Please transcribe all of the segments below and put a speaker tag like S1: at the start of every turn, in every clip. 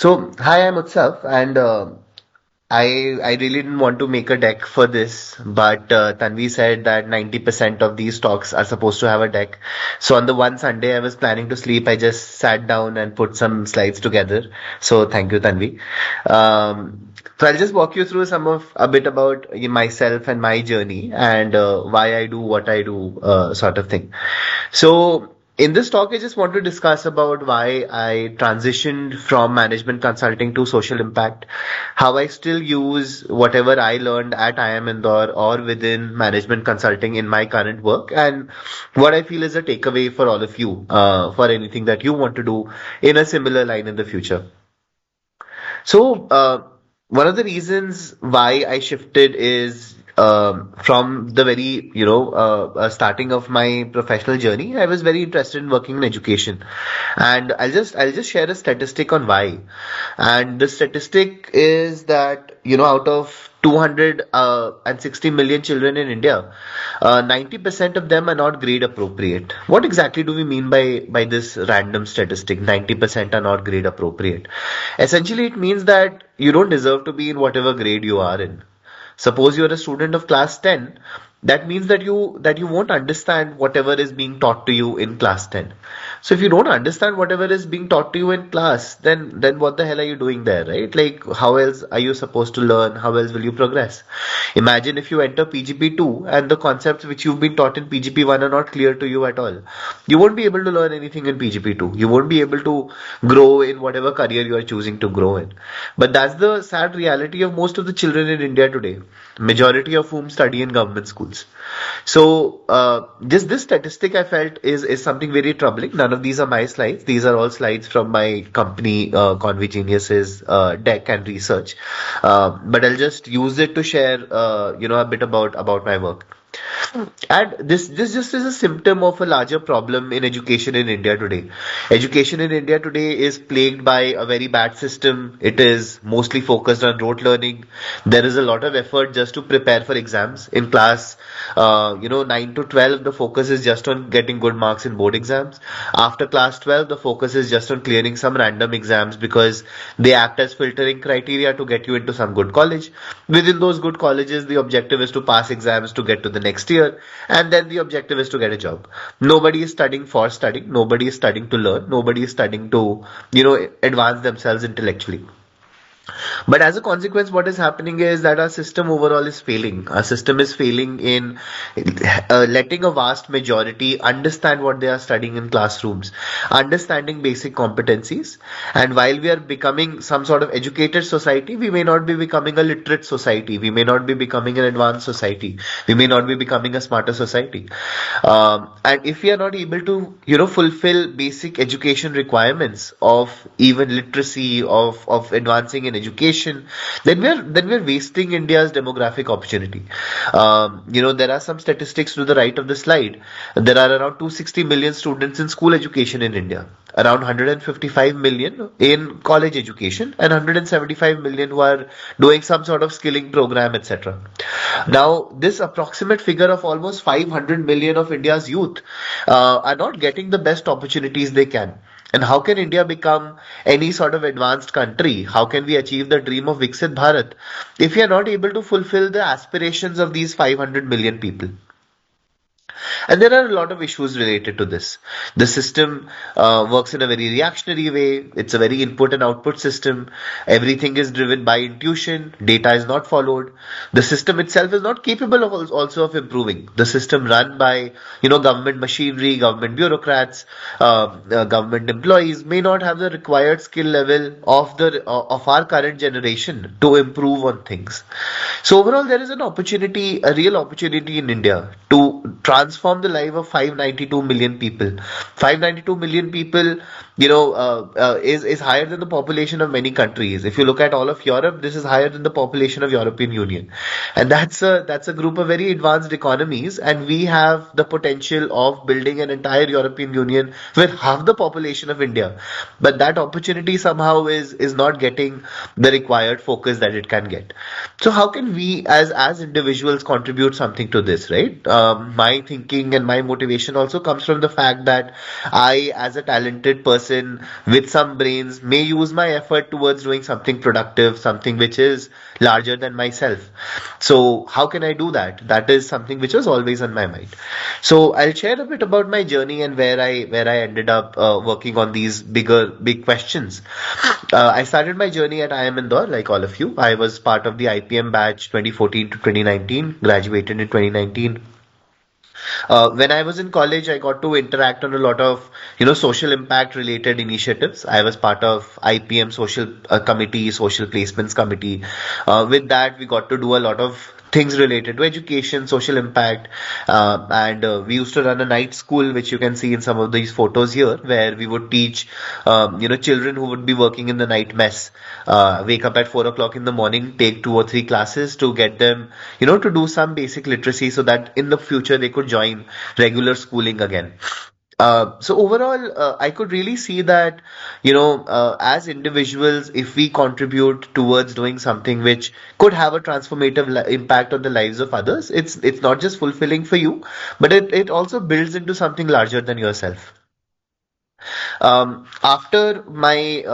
S1: So, hi, I'm Utsav, and I really didn't want to make a deck for this, but Tanvi said that 90% of these talks are supposed to have a deck. So on the one Sunday I was planning to sleep, I just sat down and put some slides together. So thank you, Tanvi. So I'll just walk you through a bit about myself and my journey and why I do what I do, sort of thing. So in this talk, I just want to discuss about why I transitioned from management consulting to social impact, how I still use whatever I learned at IIM Indore or within management consulting in my current work, and what I feel is a takeaway for all of you for anything that you want to do in a similar line in the future. So, one of the reasons why I shifted is from the very, starting of my professional journey, I was very interested in working in education, and I'll just share a statistic on why. And the statistic is that out of 260 million children in India, 90% of them are not grade appropriate. What exactly do we mean by this random statistic? 90% are not grade appropriate. Essentially, it means that you don't deserve to be in whatever grade you are in. Suppose you're a student of class 10, that means that you won't understand whatever is being taught to you in class 10. So if you don't understand whatever is being taught to you in class, then what the hell are you doing there, right? Like, how else are you supposed to learn? How else will you progress? Imagine if you enter PGP2 and the concepts which you've been taught in PGP1 are not clear to you at all. You won't be able to learn anything in PGP2. You won't be able to grow in whatever career you are choosing to grow in. But that's the sad reality of most of the children in India today, majority of whom study in government schools. So, just this statistic I felt is something very troubling. None of these are my slides. These are all slides from my company, ConveGenius's deck and research. But I'll just use it to share, a bit about my work. And this just is a symptom of a larger problem in education in India today. Education in India today is plagued by a very bad system. It is mostly focused on rote learning. There is a lot of effort just to prepare for exams. In class, 9 to 12, the focus is just on getting good marks in board exams. After class 12, the focus is just on clearing some random exams because they act as filtering criteria to get you into some good college. Within those good colleges, the objective is to pass exams to get to the next year, and then the objective is to get a job. Nobody is studying for studying, nobody is studying to learn, nobody is studying to, advance themselves intellectually. But as a consequence, what is happening is that our system overall is failing. Our system is failing in letting a vast majority understand what they are studying in classrooms, understanding basic competencies. And while we are becoming some sort of educated society, we may not be becoming a literate society. We may not be becoming an advanced society. We may not be becoming a smarter society. And if we are not able to, fulfill basic education requirements of even literacy, of advancing in education, then we're wasting India's demographic opportunity. There are some statistics to the right of the slide. There are around 260 million students in school education in India, around 155 million in college education, and 175 million who are doing some sort of skilling program, etc. Now, this approximate figure of almost 500 million of India's youth are not getting the best opportunities they can. And how can India become any sort of advanced country? How can we achieve the dream of Viksit Bharat if we are not able to fulfill the aspirations of these 500 million people? And there are a lot of issues related to this. The system works in a very reactionary way. It's a very input and output system. Everything is driven by intuition. Data is not followed. The system itself is not capable of also of improving. The system run by government machinery, government bureaucrats, government employees may not have the required skill level of our current generation to improve on things. So overall, there is an opportunity, a real opportunity in India to transform the life of 592 million people. 592 million people, is higher than the population of many countries. If you look at all of Europe, this is higher than the population of European Union, and that's a group of very advanced economies. And we have the potential of building an entire European Union with half the population of India. But that opportunity somehow is not getting the required focus that it can get. So how can we as individuals contribute something to this, right? My thinking thinking and my motivation also comes from the fact that I, as a talented person with some brains, may use my effort towards doing something productive, something which is larger than myself. So how can I do that? That is something which was always on my mind. So I'll share a bit about my journey and where I ended up working on these big questions. I started my journey at IIM Indore, like all of you. I was part of the IPM batch 2014 to 2019, graduated in 2019. When I was in college, I got to interact on a lot of, social impact related initiatives. I was part of IPM social committee, social placements committee. With that, we got to do a lot of things related to education, social impact, and we used to run a night school, which you can see in some of these photos here, where we would teach, children who would be working in the night mess, wake up at 4 o'clock in the morning, take 2 or 3 classes to get them, to do some basic literacy so that in the future they could join regular schooling again. So overall, I could really see that, as individuals, if we contribute towards doing something which could have a transformative impact on the lives of others, it's not just fulfilling for you, but it also builds into something larger than yourself. After my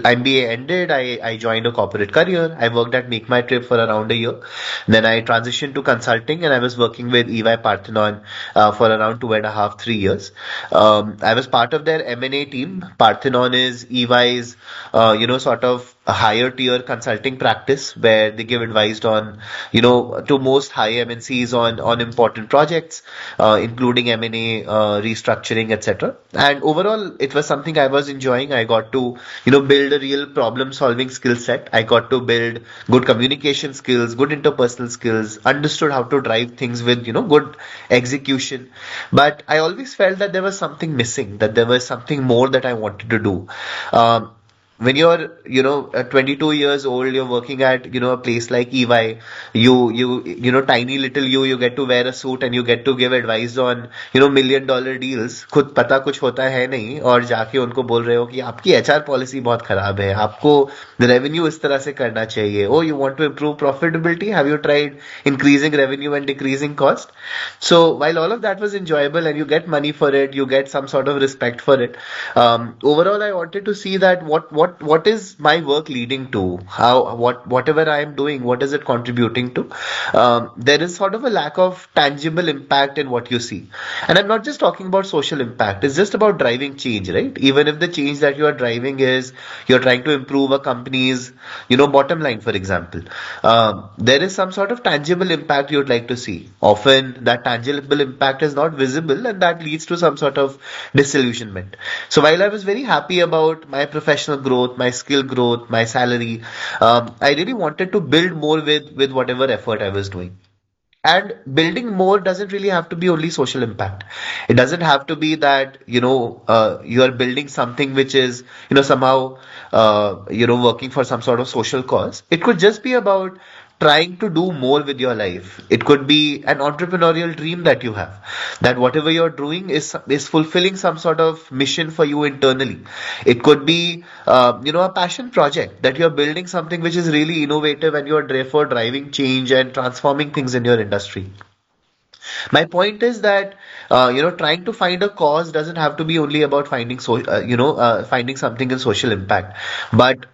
S1: MBA ended, I joined a corporate career. I worked at Make My Trip for around a year. Then I transitioned to consulting, and I was working with EY Parthenon for around 2.5, 3 years. I was part of their M&A team. Parthenon is EY's, sort of a higher tier consulting practice where they give advice on, to most high MNCs on important projects, including M&A, restructuring, etc. And overall, it was something I was enjoying. I got to, build a real problem solving skill set. I got to build good communication skills, good interpersonal skills, understood how to drive things with, good execution. But I always felt that there was something missing, that there was something more that I wanted to do. When you're 22 years old, you're working at a place like EY. Tiny little you get to wear a suit and you get to give advice on $1 million deals. खुद पता कुछ होता है नहीं और जाके उनको बोल रहे हो कि आपकी एचआर पॉलिसी बहुत खराब है, आपको रेवेन्यू इस तरह से करना चाहिए. Oh, you want to improve profitability? Have you tried increasing revenue and decreasing cost? So while all of that was enjoyable and you get money for it, you get some sort of respect for it. Overall, I wanted to see that what is my work leading to? Whatever I am doing, what is it contributing to? There is sort of a lack of tangible impact in what you see, and I'm not just talking about social impact. It's just about driving change, right? Even if the change that you are driving is you're trying to improve a company's, bottom line, for example, there is some sort of tangible impact you'd like to see. Often that tangible impact is not visible, and that leads to some sort of disillusionment. So while I was very happy about my professional growth, my skill growth, my salary, I really wanted to build more with whatever effort I was doing. And building more doesn't really have to be only social impact. It doesn't have to be that, you are building something which is, somehow, working for some sort of social cause. It could just be about trying to do more with your life. It could be an entrepreneurial dream that you have, that whatever you're doing is fulfilling some sort of mission for you internally. It could be, a passion project that you're building something which is really innovative and you're therefore driving change and transforming things in your industry. My point is that trying to find a cause doesn't have to be only about finding something in social impact, but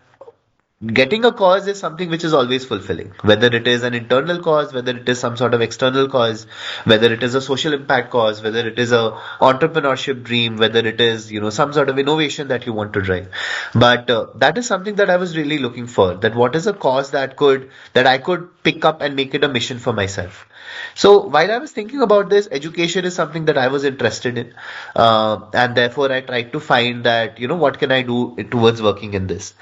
S1: getting a cause is something which is always fulfilling, whether it is an internal cause, whether it is some sort of external cause, whether it is a social impact cause, whether it is a entrepreneurship dream, whether it is some sort of innovation that you want to drive. But that is something that I was really looking for, that what is a cause that I could pick up and make it a mission for myself. So while I was thinking about this, education is something that I was interested in, and therefore I tried to find that what can I do towards working in this.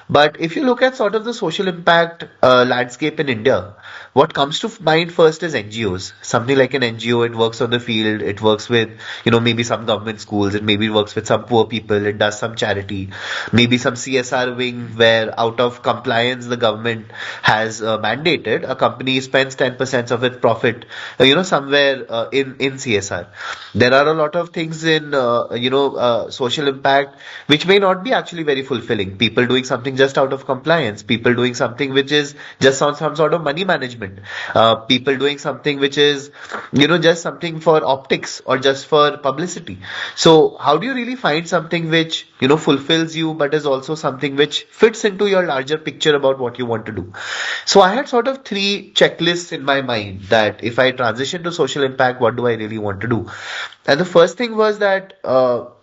S1: But if you look at sort of the social impact landscape in India, what comes to mind first is NGOs. Something like an NGO, it works on the field, it works with maybe some government schools, it maybe works with some poor people, it does some charity, maybe some CSR wing where out of compliance the government has mandated a company spends 10% of its profit somewhere in CSR. There are a lot of things in social impact which may not be actually very fulfilling. People doing something just out of compliance, people doing something which is just on some sort of money management, people doing something which is, just something for optics or just for publicity. So how do you really find something which, fulfills you, but is also something which fits into your larger picture about what you want to do? So I had sort of three checklists in my mind that if I transition to social impact, what do I really want to do? And the first thing was that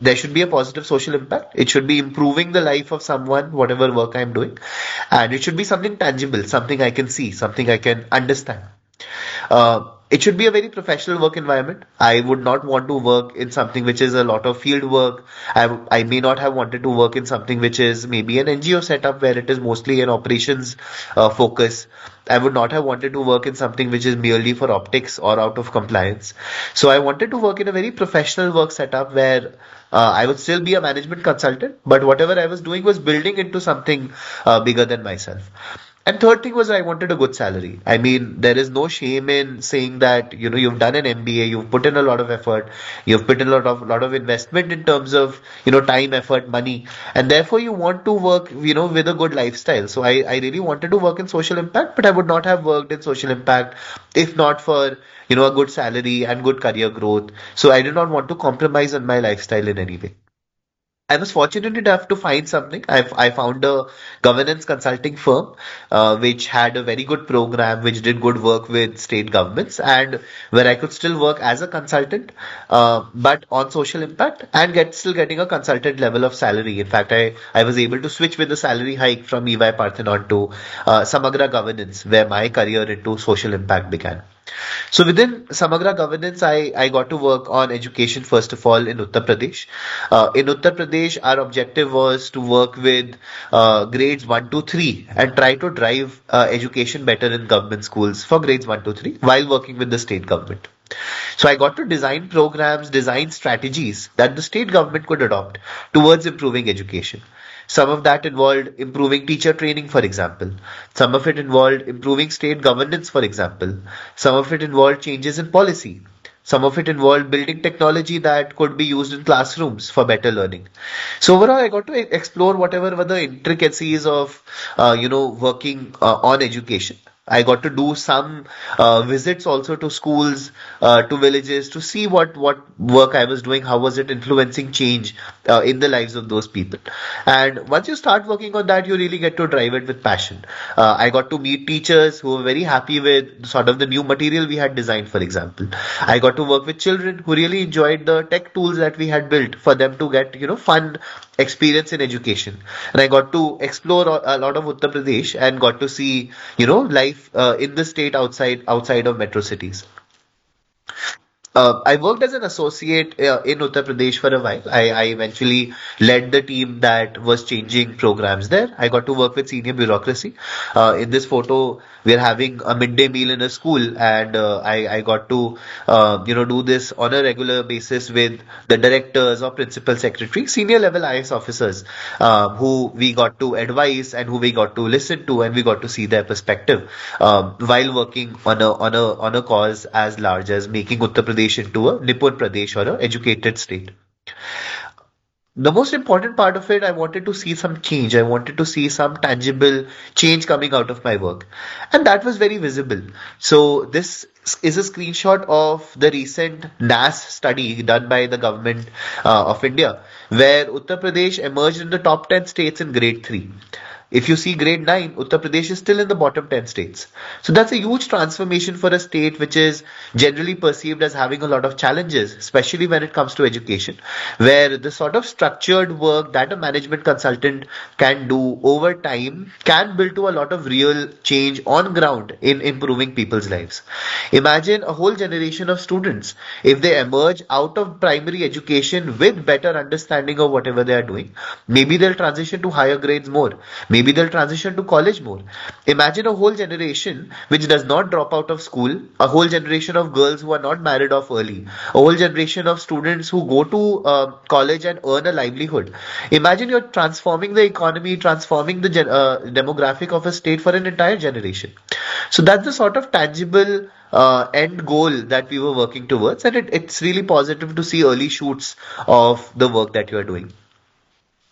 S1: there should be a positive social impact. It should be improving the life of someone, whatever work I'm doing. And it should be something tangible, something I can see, something I can understand. It should be a very professional work environment. I would not want to work in something which is a lot of field work. I may not have wanted to work in something which is maybe an NGO setup where it is mostly an operations focus. I would not have wanted to work in something which is merely for optics or out of compliance. So I wanted to work in a very professional work setup where I would still be a management consultant, but whatever I was doing was building into something bigger than myself. And third thing was I wanted a good salary. I mean, there is no shame in saying that, you've done an MBA, you've put in a lot of effort, you've put in a lot of investment in terms of, time, effort, money, and therefore you want to work, with a good lifestyle. So I really wanted to work in social impact, but I would not have worked in social impact if not for, a good salary and good career growth. So I did not want to compromise on my lifestyle in any way. I was fortunate enough to find something. I found a governance consulting firm, which had a very good program, which did good work with state governments, and where I could still work as a consultant, but on social impact and still getting a consultant level of salary. In fact, I was able to switch with a salary hike from EY Parthenon to Samagra Governance, where my career into social impact began. So within Samagra Governance, I got to work on education first of all in Uttar Pradesh. In Uttar Pradesh, our objective was to work with grades 1 to 3 and try to drive education better in government schools for grades 1 to 3 while working with the state government. So I got to design programs, design strategies that the state government could adopt towards improving education. Some of that involved improving teacher training, for example. Some of it involved improving state governance, for example. Some of it involved changes in policy. Some of it involved building technology that could be used in classrooms for better learning. So overall, I got to explore whatever were the intricacies of, working on education. I got to do some visits also to schools, to villages to see what work I was doing, how was it influencing change in the lives of those people. And once you start working on that, you really get to drive it with passion. I got to meet teachers who were very happy with sort of the new material we had designed, for example. I got to work with children who really enjoyed the tech tools that we had built for them to get, fun experience in education. And I got to explore a lot of Uttar Pradesh and got to see, life in the state outside of metro cities. I worked as an associate in Uttar Pradesh for a while. I eventually led the team that was changing programs there. I got to work with senior bureaucracy. In this photo, we're having a midday meal in a school, and I got to, do this on a regular basis with the directors or principal secretary, senior level IS officers, who we got to advise and who we got to listen to, and we got to see their perspective while working on a cause as large as making Uttar Pradesh into a Nipun Pradesh or a educated state. The most important part of it, I wanted to see some change. I wanted to see some tangible change coming out of my work. And that was very visible. So this is a screenshot of the recent NAS study done by the government of India, where Uttar Pradesh emerged in the top 10 states in grade 3. If you see grade 9, Uttar Pradesh is still in the bottom 10 states. So that's a huge transformation for a state which is generally perceived as having a lot of challenges, especially when it comes to education, where the sort of structured work that a management consultant can do over time can build to a lot of real change on ground in improving people's lives. Imagine a whole generation of students, if they emerge out of primary education with better understanding of whatever they are doing, maybe they'll transition to higher grades more. Maybe they'll transition to college more. Imagine a whole generation which does not drop out of school, a whole generation of girls who are not married off early, a whole generation of students who go to college and earn a livelihood. Imagine you're transforming the economy, transforming the demographic of a state for an entire generation. So that's the sort of tangible end goal that we were working towards, and it's really positive to see early shoots of the work that you are doing.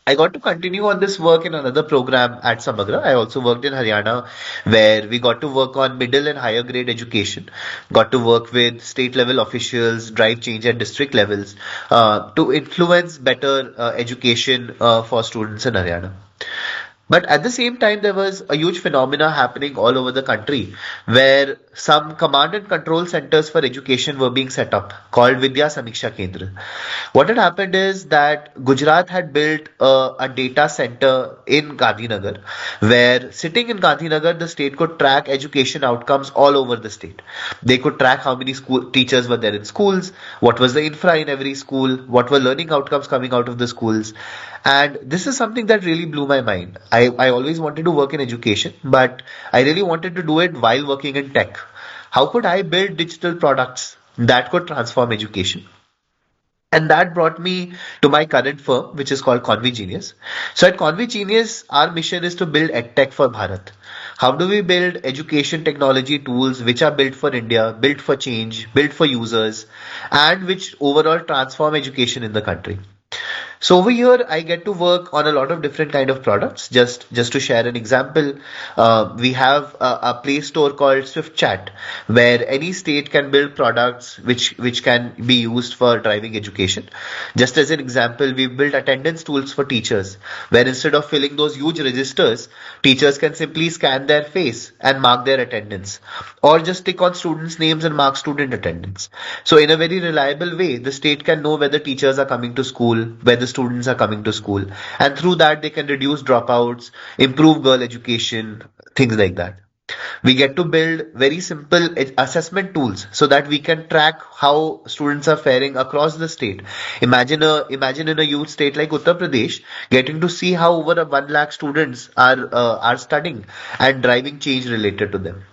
S1: I got to continue on this work in another program at Samagra. I also worked in Haryana where we got to work on middle and higher grade education, got to work with state level officials, drive change at district levels to influence better education for students in Haryana. But at the same time, there was a huge phenomena happening all over the country where some command and control centers for education were being set up called Vidya Samiksha Kendra. What had happened is that Gujarat had built a data center in Gandhinagar where sitting in Gandhinagar, the state could track education outcomes all over the state. They could track how many school teachers were there in schools, what was the infra in every school, what were learning outcomes coming out of the schools. And this is something that really blew my mind. I always wanted to work in education, but I really wanted to do it while working in tech. How could I build digital products that could transform education? And that brought me to my current firm, which is called ConveGenius. So at ConveGenius, our mission is to build edtech for Bharat. How do we build education technology tools which are built for India, built for change, built for users, and which overall transform education in the country? So over here, I get to work on a lot of different kind of products. Just to share an example, we have a Play Store called Swift Chat, where any state can build products which can be used for driving education. Just as an example, we built attendance tools for teachers, where instead of filling those huge registers, teachers can simply scan their face and mark their attendance, or just tick on students' names and mark student attendance. So in a very reliable way, the state can know whether teachers are coming to school, whether students are coming to school, and through that they can reduce dropouts, improve girl education, things like that. We get to build very simple assessment tools so that we can track how students are faring across the state. Imagine in a huge state like Uttar Pradesh, getting to see how over a 1 lakh students are studying and driving change related to them.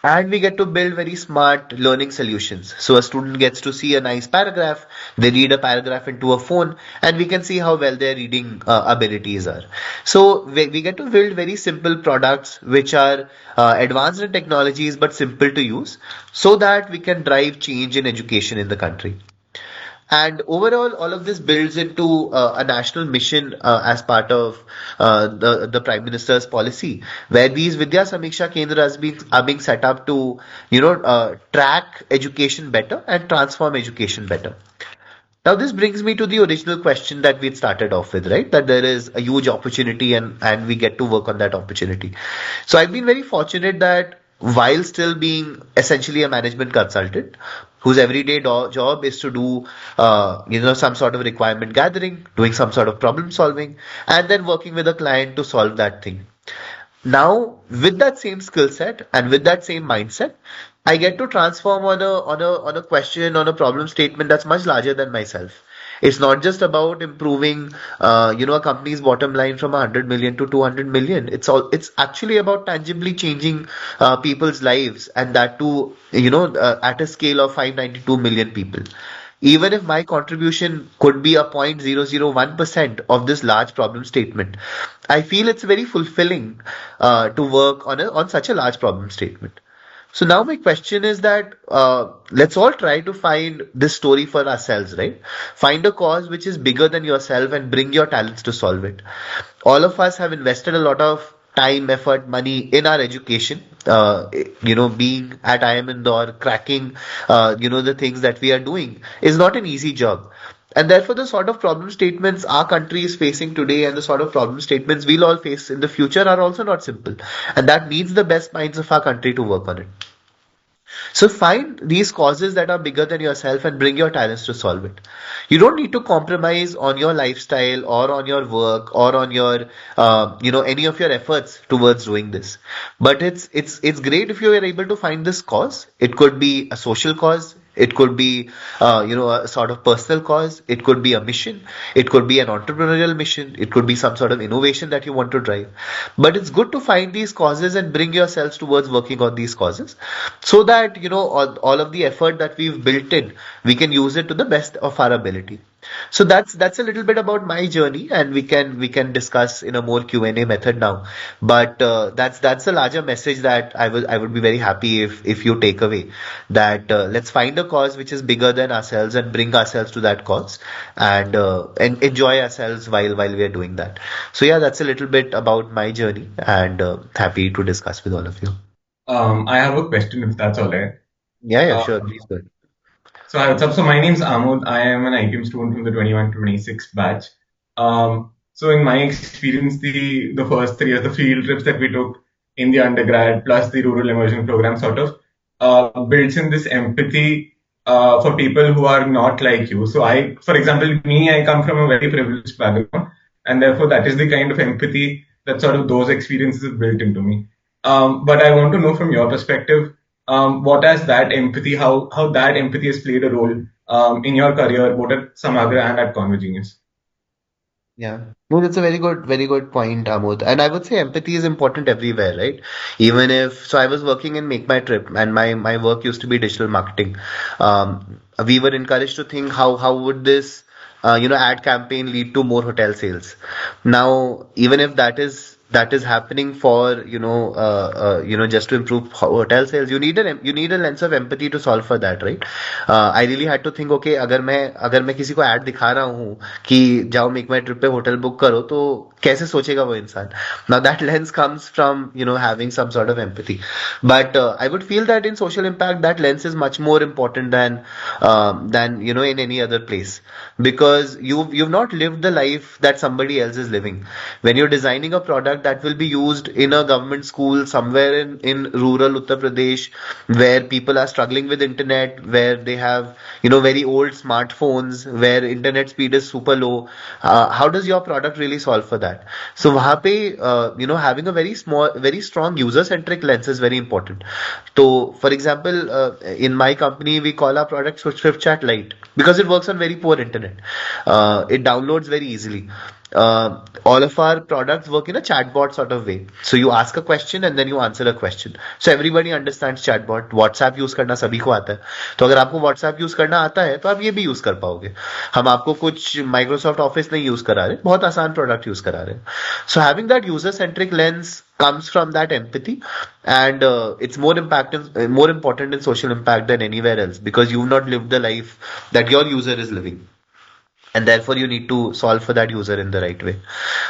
S1: And we get to build very smart learning solutions. So a student gets to see a nice paragraph, they read a paragraph into a phone, and we can see how well their reading abilities are. So we get to build very simple products which are advanced in technologies but simple to use so that we can drive change in education in the country. And overall, all of this builds into a national mission as part of the Prime Minister's policy, where these Vidya Samiksha Kendras are being set up to, track education better and transform education better. Now, this brings me to the original question that we started off with, right? That there is a huge opportunity and we get to work on that opportunity. So I've been very fortunate that while still being essentially a management consultant, whose everyday job is to do, some sort of requirement gathering, doing some sort of problem solving, and then working with a client to solve that thing. Now, with that same skill set and with that same mindset, I get to transform on a question, on a problem statement that's much larger than myself. It's not just about improving, a company's bottom line from 100 million to 200 million. It's actually about tangibly changing people's lives, and that too, at a scale of 592 million people. Even if my contribution could be a 0.001% of this large problem statement, I feel it's very fulfilling to work on such a large problem statement. So now my question is that let's all try to find this story for ourselves, right? Find a cause which is bigger than yourself and bring your talents to solve it. All of us have invested a lot of time, effort, money in our education. Being at IIM Indore, cracking, the things that we are doing is not an easy job. And therefore, the sort of problem statements our country is facing today and the sort of problem statements we'll all face in the future are also not simple. And that needs the best minds of our country to work on it. So find these causes that are bigger than yourself and bring your talents to solve it. You don't need to compromise on your lifestyle or on your work or on your, any of your efforts towards doing this. But it's great if you are able to find this cause. It could be a social cause. It could be, a sort of personal cause. It could be a mission. It could be an entrepreneurial mission. It could be some sort of innovation that you want to drive. But it's good to find these causes and bring yourselves towards working on these causes so that, all of the effort that we've built in, we can use it to the best of our ability. So that's a little bit about my journey, and we can discuss in a more Q&A method now. But that's a larger message that I would be very happy if you take away that let's find a cause which is bigger than ourselves and bring ourselves to that cause and enjoy ourselves while we are doing that. So yeah, that's a little bit about my journey, and happy to discuss with all of you.
S2: I have a question if that's all right.
S1: Yeah, yeah,
S2: Uh,
S1: sure, please go ahead.
S2: So hi, what's up? So my name's Amod. I am an IPM student from the 21-26 batch. So in my experience, the first 3 years, the field trips that we took in the undergrad, plus the rural immersion program, sort of builds in this empathy for people who are not like you. So I, for example, me, I come from a very privileged background, and therefore that is the kind of empathy that sort of those experiences have built into me. But I want to know from your perspective, what has that empathy, how that empathy has played a role in your career, both at Samagra and at ConveGenius.
S1: Yeah. No, that's a very good point, Amod. And I would say empathy is important everywhere, right? Even if, so I was working in Make My Trip, and my work used to be digital marketing. We were encouraged to think how would this, ad campaign lead to more hotel sales. Now, even if that is happening for, just to improve hotel sales, you need a lens of empathy to solve for that, right? I really had to think, okay, अगर मैं किसी को add दिखा रहा हूँ कि जाओ make माई trip पे होटल बुक करो, तो कैसे सोचेगा वो इंसान. Now that lens comes from having some sort of empathy, but I would feel that in social impact that lens is much more important than in any other place, because you've not lived the life that somebody else is living. When you're designing a product that will be used in a government school somewhere in rural Uttar Pradesh, where people are struggling with internet, where they have very old smartphones, where internet speed is super low, how does your product really solve for that? So वहाँ पे having a very strong user centric lens is very important. So for example, in my company we call our product Swift Chat Lite because it works on very poor internet. It downloads very easily. All of our products work in a chatbot sort of way. So you ask a question and then you answer a question. So everybody understands chatbot. WhatsApp use करना सभी को आता है. तो अगर आपको WhatsApp use करना आता है तो आप ये भी यूज कर पाओगे. हम आपको कुछ Microsoft Office नहीं यूज करा रहे, बहुत आसान प्रोडक्ट यूज करा रहे हैं. So having that user centric lens comes from that empathy, and it's more important in social impact than anywhere else, because you've not lived the life that your user is living, and therefore you need to solve for that user in the right way.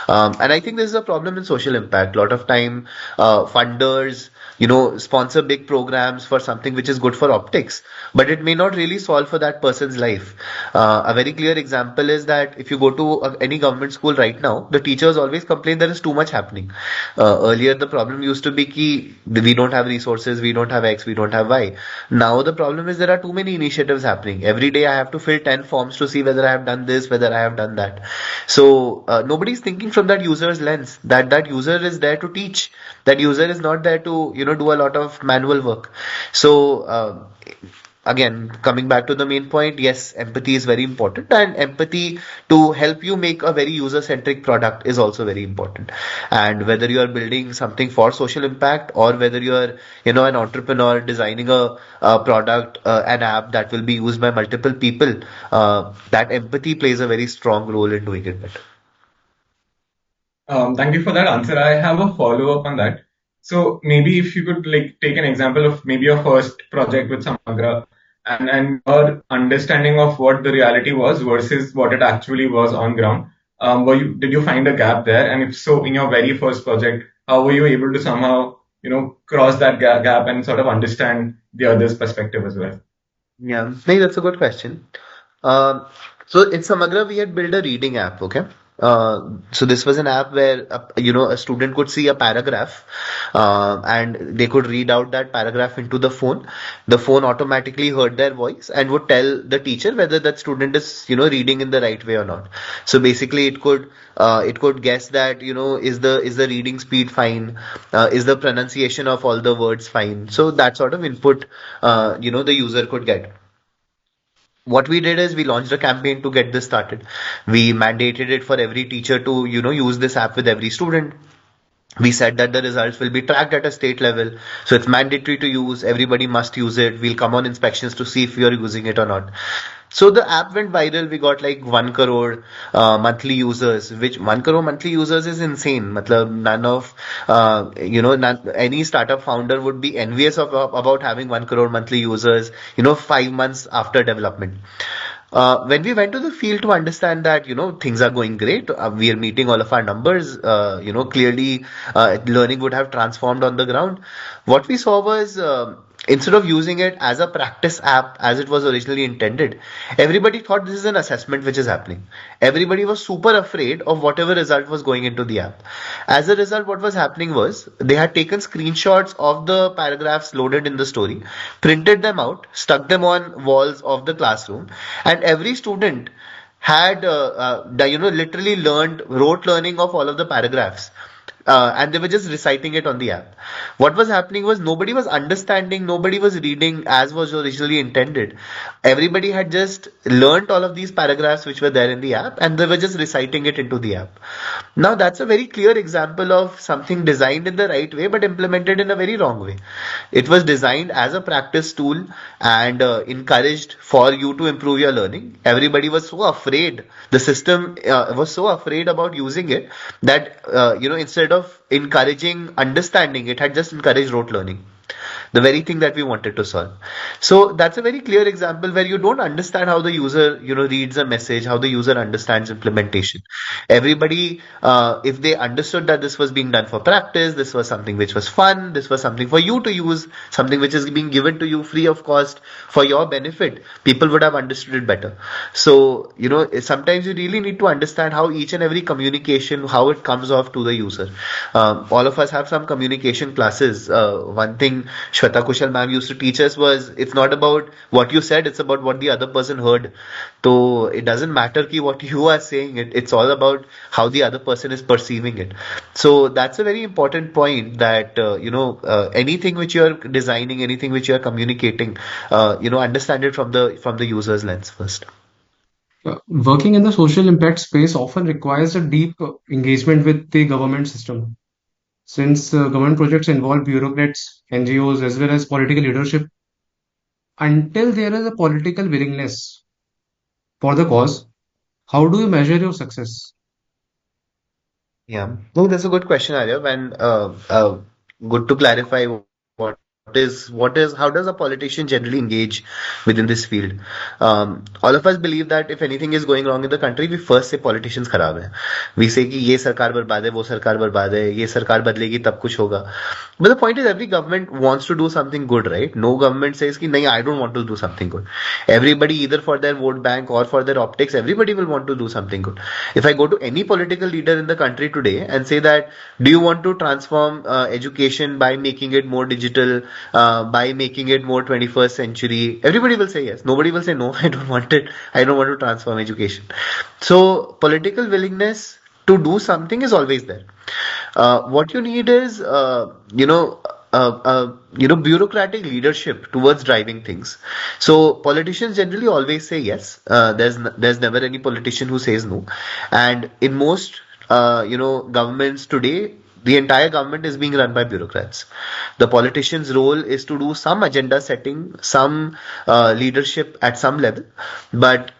S1: And I think this is a problem in social impact. A lot of time, funders, sponsor big programs for something which is good for optics, but it may not really solve for that person's life. A very clear example is that if you go to any government school right now, the teachers always complain there is too much happening. Earlier, the problem used to be ki we don't have resources, we don't have X, we don't have Y. Now the problem is there are too many initiatives happening. Every day I have to fill 10 forms to see whether I have done this, whether I have done that. So nobody's thinking from that user's lens, that that user is there to teach. That user is not there to do a lot of manual work. So again, coming back to the main point, yes, empathy is very important, and empathy to help you make a very user centric product is also very important. And whether you are building something for social impact, or whether you are an entrepreneur designing a product, an app that will be used by multiple people, that empathy plays a very strong role in doing it better.
S2: Thank you for that answer. I have a follow up on that. So maybe if you could like take an example of maybe your first project with Samagra and your understanding of what the reality was versus what it actually was on ground. Did you find a gap there? And if so, in your very first project, how were you able to somehow, cross that gap and sort of understand the other's perspective as well?
S1: Yeah, no, that's a good question. Um, so in Samagra, we had built a reading app. Okay. So this was an app where a student could see a paragraph, and they could read out that paragraph into the phone. The phone automatically heard their voice and would tell the teacher whether that student is reading in the right way or not. So basically, it could guess that is the reading speed fine, is the pronunciation of all the words fine. So that sort of input the user could get. What we did is we launched a campaign to get this started. We mandated it for every teacher to use this app with every student. We said that the results will be tracked at a state level, so it's mandatory to use. Everybody must use it. We'll come on inspections to see if you are using it or not. So the app went viral. We got like 1 crore monthly users, which 1 crore monthly users is insane. Matlab, none of any startup founder would be envious of about having 1 crore monthly users. 5 months after development. When we went to the field to understand that things are going great, we are meeting all of our numbers. Clearly, learning would have transformed on the ground. What we saw was. Instead of using it as a practice app as it was originally intended, everybody thought this is an assessment which is happening. Everybody was super afraid of whatever result was going into the app. As a result, what was happening was they had taken screenshots of the paragraphs loaded in the story, printed them out, stuck them on walls of the classroom, and every student had literally learned rote learning of all of the paragraphs, and they were just reciting it on the app. What was happening was nobody was understanding, nobody was reading as was originally intended. Everybody had just learnt all of these paragraphs which were there in the app, and they were just reciting it into the app. Now, that's a very clear example of something designed in the right way but implemented in a very wrong way. It was designed as a practice tool and encouraged for you to improve your learning. Everybody was so afraid. The system was so afraid about using it that instead of encouraging understanding, it had just encouraged rote learning, the very thing that we wanted to solve. So that's a very clear example where you don't understand how the user reads a message, how the user understands implementation. Everybody, if they understood that this was being done for practice, this was something which was fun, this was something for you to use, something which is being given to you free of cost for your benefit, people would have understood it better. So sometimes you really need to understand how each and every communication, how it comes off to the user. All of us have some communication classes. One thing Shweta Kushal ma'am used to teach us was it's not about what you said, it's about what the other person heard. So it doesn't matter ki what you are saying, it's all about how the other person is perceiving it. So that's a very important point that anything which you are designing, anything which you are communicating, understand it from the user's lens first.
S3: Working in the social impact space often requires a deep engagement with the government system. Since government projects involve bureaucrats, NGOs, as well as political leadership, until there is a political willingness for the cause, how do you measure your success?
S1: Yeah. No, that's a good question, Arya. And good to clarify how does a politician generally engage within this field? All of us believe that if anything is going wrong in the country, we first say politicians खराब है. We say कि ये सरकार बर्बाद है, वो सरकार बर्बाद है, ये सरकार बदलेगी तब कुछ होगा. But the point is every government wants to do something good, right? No government says कि नहीं, I don't want to do something good. Everybody either for their vote bank or for their optics, everybody will want to do something good. If I go to any political leader in the country today and say that, do you want to transform education by making it more digital, by making it more 21st century? Everybody will say yes. Nobody will say no, I don't want it. I don't want to transform education. So political willingness to do something is always there. What you need is, bureaucratic leadership towards driving things. So politicians generally always say yes. There's never any politician who says no. And in most, governments today, the entire government is being run by bureaucrats. The politician's role is to do some agenda setting, some leadership at some level, but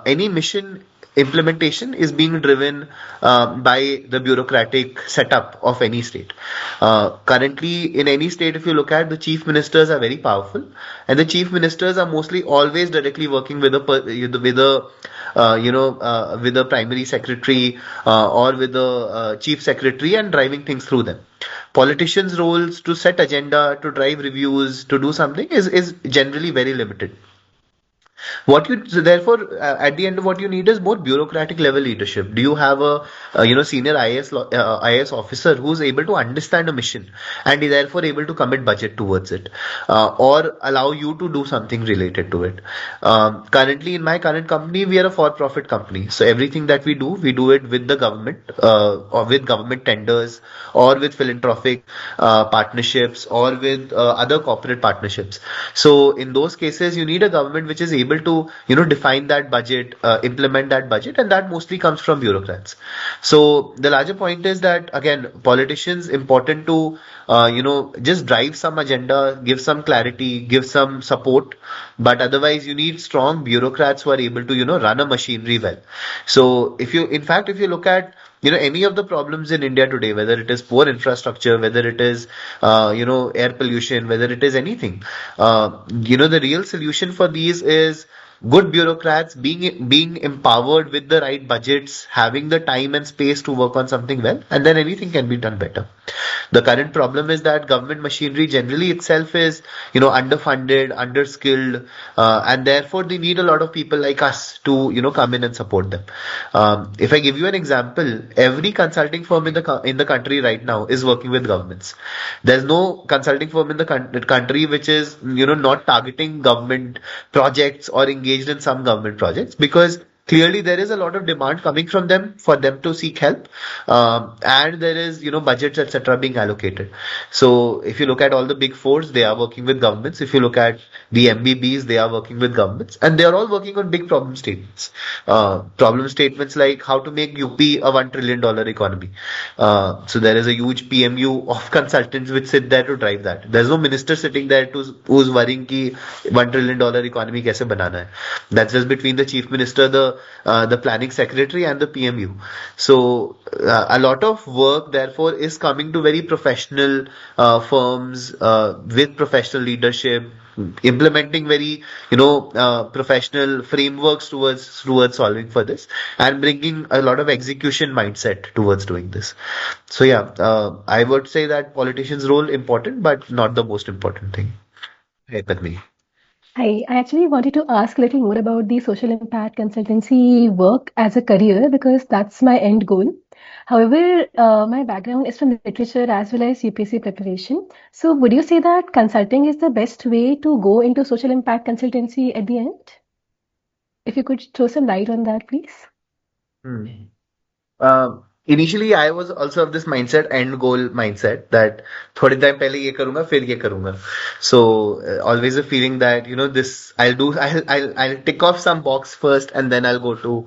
S1: any mission implementation is being driven by the bureaucratic setup of any state. Currently, in any state, if you look at, the chief ministers are very powerful, and the chief ministers are mostly always directly working with with a primary secretary or with a chief secretary and driving things through them. Politicians' roles to set agenda, to drive reviews, to do something is generally very limited. What you so therefore at the end of what you need is more bureaucratic level leadership. Do you have a senior IAS officer who's able to understand a mission and is therefore able to commit budget towards it, or allow you to do something related to it? Currently, in my current company, we are a for-profit company, so everything that we do it with the government, or with government tenders, or with philanthropic partnerships, or with other corporate partnerships. So in those cases, you need a government which is able able to, define that budget, implement that budget, and that mostly comes from bureaucrats. So the larger point is that again, politicians important to, just drive some agenda, give some clarity, give some support, but otherwise you need strong bureaucrats who are able to, run a machinery well. So in fact, if you look at any of the problems in India today, whether it is poor infrastructure, whether it is air pollution, whether it is anything, the real solution for these is good bureaucrats being empowered with the right budgets, having the time and space to work on something well, and then anything can be done better. The current problem is that government machinery generally itself is, underfunded, underskilled, and therefore they need a lot of people like us to, come in and support them. If I give you an example, every consulting firm in the country right now is working with governments. There's no consulting firm in the country which is, not targeting government projects or engaged in some government projects, because clearly there is a lot of demand coming from them for them to seek help, and there is, budgets, etc., being allocated. So if you look at all the big fours, they are working with governments. If you look at the MBBs, they are working with governments, and they are all working on big problem statements. Problem statements like how to make UP a $1 trillion economy. So there is a huge PMU of consultants which sit there to drive that. There's no minister sitting there who's worrying ki $1 trillion economy kaise banana hai. That's just between the chief minister, the planning secretary, and the PMU. So a lot of work, therefore, is coming to very professional firms with professional leadership, implementing very professional frameworks towards solving for this, and bringing a lot of execution mindset towards doing this. So yeah, I would say that politicians' role important, but not the most important thing. Hey, Padmini.
S4: I actually wanted to ask a little more about the social impact consultancy work as a career because that's my end goal. However, my background is from literature as well as UPSC preparation. So, would you say that consulting is the best way to go into social impact consultancy at the end? If you could throw some light on that, please.
S1: Hmm. Initially, I was also of this mindset, end goal mindset, that थोड़े time पहले ये करूँगा, फिर ये करूँगा. So always a feeling that this I'll tick off some box first, and then I'll go to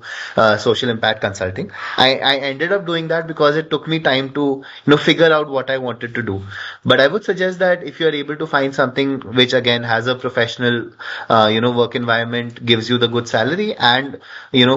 S1: social impact consulting. I ended up doing that because it took me time to figure out what I wanted to do. But I would suggest that if you are able to find something which again has a professional work environment, gives you the good salary, and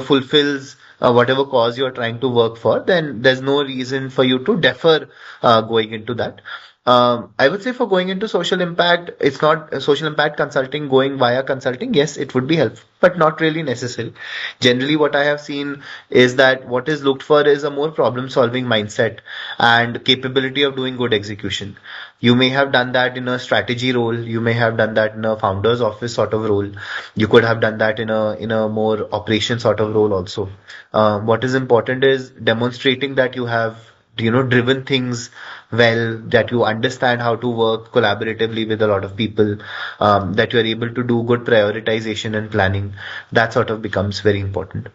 S1: fulfills whatever cause you're trying to work for, then there's no reason for you to defer going into that. I would say for going into social impact, it's not social impact consulting going via consulting. Yes, it would be helpful, but not really necessary. Generally, what I have seen is that what is looked for is a more problem solving mindset and capability of doing good execution. You may have done that in a strategy role. You may have done that in a founder's office sort of role. You could have done that in a more operation sort of role also. What is important is demonstrating that you have driven things well, that you understand how to work collaboratively with a lot of people, that you are able to do good prioritization and planning. That sort of becomes very important.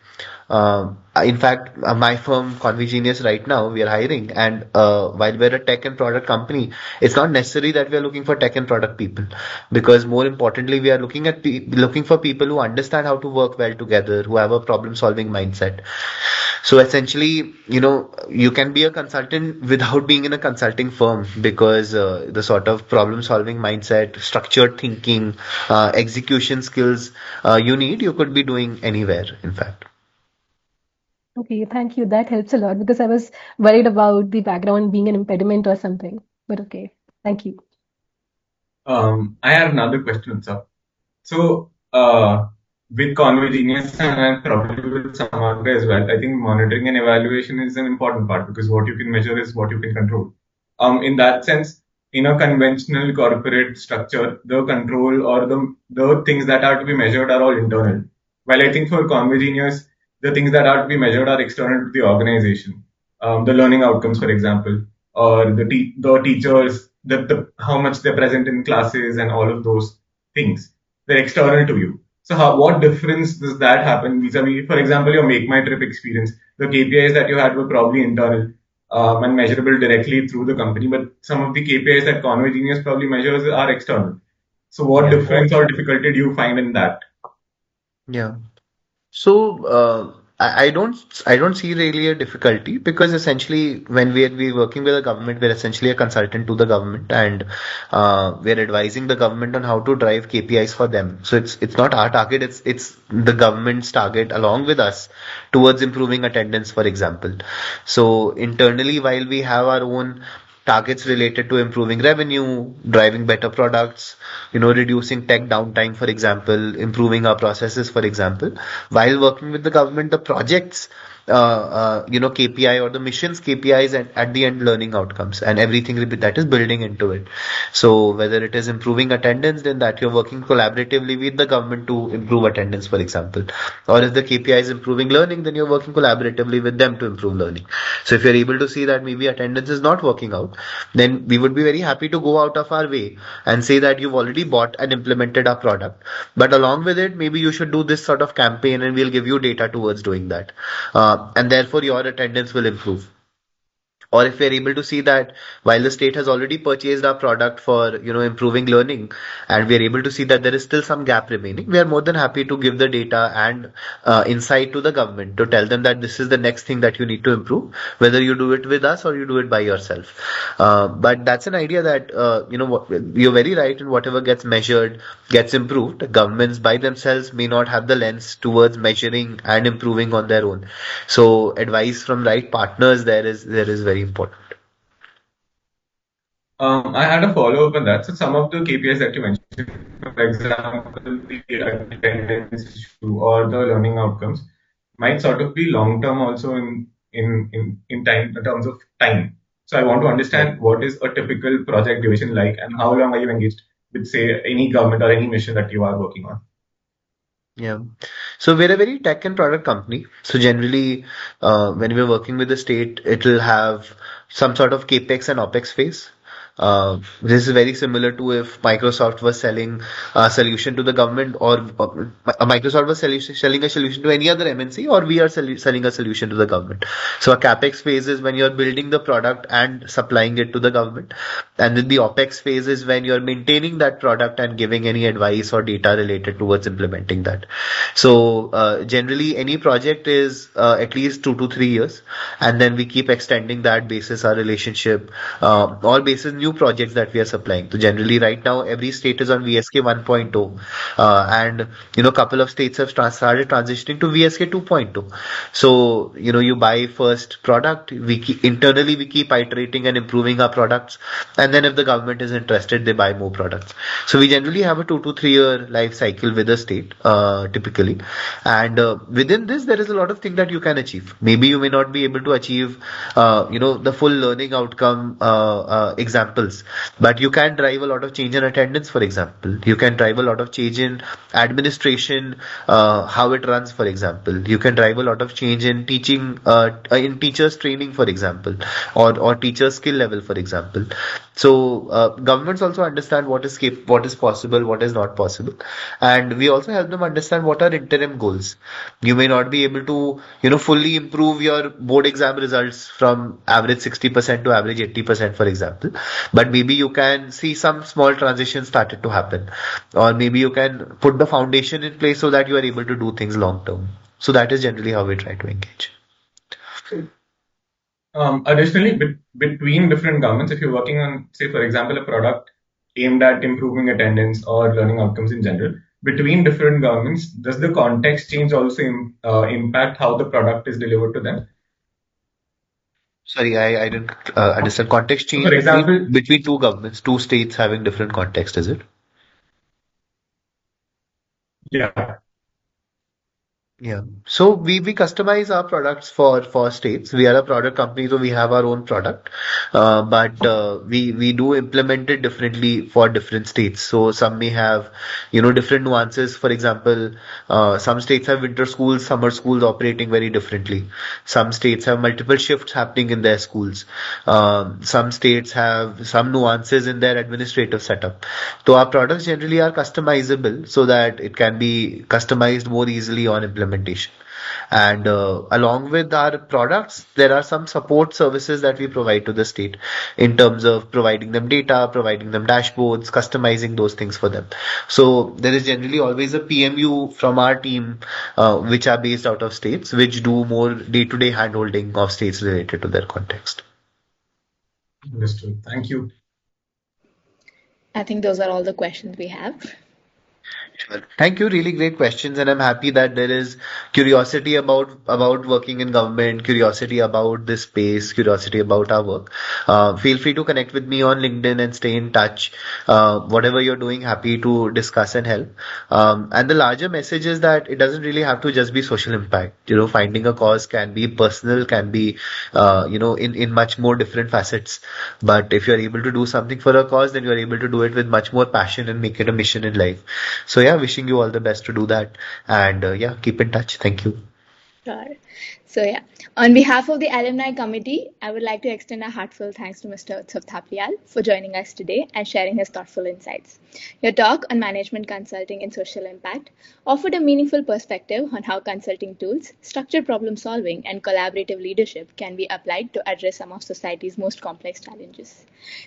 S1: In fact, my firm ConveGenius right now, we are hiring, and while we're a tech and product company, it's not necessary that we are looking for tech and product people, because more importantly, we are looking for people who understand how to work well together, who have a problem solving mindset. So essentially, you can be a consultant without being in a consulting firm, because the sort of problem solving mindset, structured thinking, execution skills you could be doing anywhere, in fact.
S4: Okay, thank you. That helps a lot because I was worried about the background being an impediment or something. But okay, thank you.
S2: I have another question, sir. So, with ConveGenius and probably with Samarga as well, I think monitoring and evaluation is an important part because what you can measure is what you can control. In that sense, in a conventional corporate structure, the control or the things that are to be measured are all internal. While I think for ConveGenius, the things that are to be measured are external to the organization. The learning outcomes, for example, or the teachers, how much they're present in classes and all of those things. They're external to you. So what difference does that happen vis-a-vis, for example, your Make My Trip experience? The KPIs that you had were probably internal and measurable directly through the company, but some of the KPIs that ConveGenius probably measures are external. So what difference or difficulty do you find in that?
S1: Yeah. So I don't see really a difficulty because essentially when we working with the government, we're essentially a consultant to the government, and we're advising the government on how to drive KPIs for them. So it's not our target, it's the government's target along with us towards improving attendance, for example. So internally, while we have our own targets related to improving revenue, driving better products, reducing tech downtime, for example, improving our processes, for example. While working with the government, the projects, KPI or the missions KPIs at the end learning outcomes and everything that is building into it. So whether it is improving attendance, then that you're working collaboratively with the government to improve attendance, for example. Or if the KPI is improving learning, then you're working collaboratively with them to improve learning. So if you're able to see that maybe attendance is not working out, then we would be very happy to go out of our way and say that you've already bought and implemented our product. But along with it, maybe you should do this sort of campaign and we'll give you data towards doing that. And therefore your attendance will improve. Or if we're able to see that while the state has already purchased our product for improving learning, and we are able to see that there is still some gap remaining, we are more than happy to give the data and insight to the government to tell them that this is the next thing that you need to improve, whether you do it with us or you do it by yourself. But that's an idea that you're very right in whatever gets measured gets improved. Governments by themselves may not have the lens towards measuring and improving on their own. So advice from right partners there is very important.
S2: I had a follow-up on that. So some of the KPIs that you mentioned, for example, the attendance issue or the learning outcomes, might sort of be long-term also in time, in terms of time. So I want to
S1: Right.
S2: understand what is a typical project duration like, and how long are you engaged with, say, any government or any mission that you are working on?
S1: Yeah. So we're a very tech and product company. So generally, when we're working with the state, it will have some sort of capex and opex phase. This is very similar to if Microsoft was selling a solution to the government, or Microsoft was selling a solution to any other MNC, or we are selling a solution to the government. So a capex phase is when you're building the product and supplying it to the government, and then the opex phase is when you're maintaining that product and giving any advice or data related towards implementing that. So generally, any project is at least 2 to 3 years, and then we keep extending that basis our relationship, or basis new projects that we are supplying. So generally, right now, every state is on VSK 1.0, and couple of states have started transitioning to VSK 2.0. So you buy first product. Internally we keep iterating and improving our products, and then if the government is interested, they buy more products. So we generally have a 2 to 3 year life cycle with the state, typically. And within this, there is a lot of things that you can achieve. Maybe you may not be able to achieve, the full learning outcome examples, but you can drive a lot of change in attendance, for example. You can drive a lot of change in administration, how it runs, for example. You can drive a lot of change in teaching, in teachers training, for example, or teacher skill level, for example. So governments also understand what is possible, what is not possible, and we also help them understand what are interim goals. You may not be able to fully improve your board exam results from average 60% to average 80%, for example, but maybe you can see some small transitions started to happen, or maybe you can put the foundation in place so that you are able to do things long term. So that is generally how we try to engage.
S2: Additionally, between different governments, if you're working on, say, for example, a product aimed at improving attendance or learning outcomes in general, between different governments, does the context change also impact how the product is delivered to them?
S1: Sorry, I didn't understand. Context
S2: So,
S1: change
S2: for example,
S1: between two governments, two states having different context, is it?
S2: yeah.
S1: Yeah. So we customize our products for states. We are a product company, so we have our own product. But we do implement it differently for different states. So some may have different nuances. For example, some states have winter schools, summer schools operating very differently. Some states have multiple shifts happening in their schools. Some states have some nuances in their administrative setup. So our products generally are customizable so that it can be customized more easily on implementation. And along with our products, there are some support services that we provide to the state in terms of providing them data, providing them dashboards, customizing those things for them. So there is generally always a PMU from our team, which are based out of states, which do more day-to-day handholding of states related to their context.
S2: Understood. Thank you.
S5: I think those are all the questions we have.
S1: Sure. Thank you. Really great questions, and I'm happy that there is curiosity about working in government, curiosity about this space, curiosity about our work. Feel free to connect with me on LinkedIn and stay in touch. Whatever you're doing, happy to discuss and help. And the larger message is that it doesn't really have to just be social impact. Finding a cause can be personal, can be in much more different facets. But if you're able to do something for a cause, then you're able to do it with much more passion and make it a mission in life. So yeah, wishing you all the best to do that. And yeah, keep in touch. Thank you.
S5: Sure. So yeah, on behalf of the alumni committee, I would like to extend a heartfelt thanks to Mr. Utsav Thapliyal for joining us today and sharing his thoughtful insights. Your talk on management consulting and social impact offered a meaningful perspective on how consulting tools, structured problem solving, and collaborative leadership can be applied to address some of society's most complex challenges.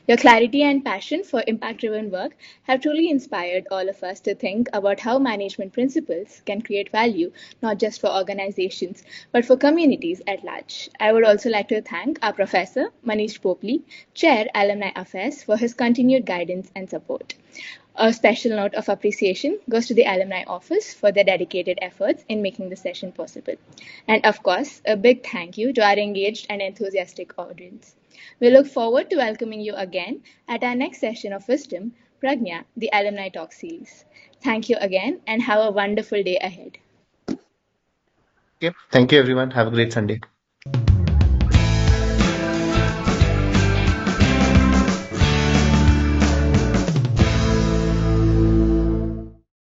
S5: Your clarity and passion for impact-driven work have truly inspired all of us to think about how management principles can create value not just for organizations but for communities at large. I would also like to thank our professor, Manish Popli, Chair, Alumni Affairs, for his continued guidance and support. A special note of appreciation goes to the Alumni Office for their dedicated efforts in making the session possible. And of course, a big thank you to our engaged and enthusiastic audience. We look forward to welcoming you again at our next session of Wisdom, Pragnya, the Alumni Talk Series. Thank you again and have a wonderful day ahead.
S1: Okay. Thank you, everyone. Have a great Sunday.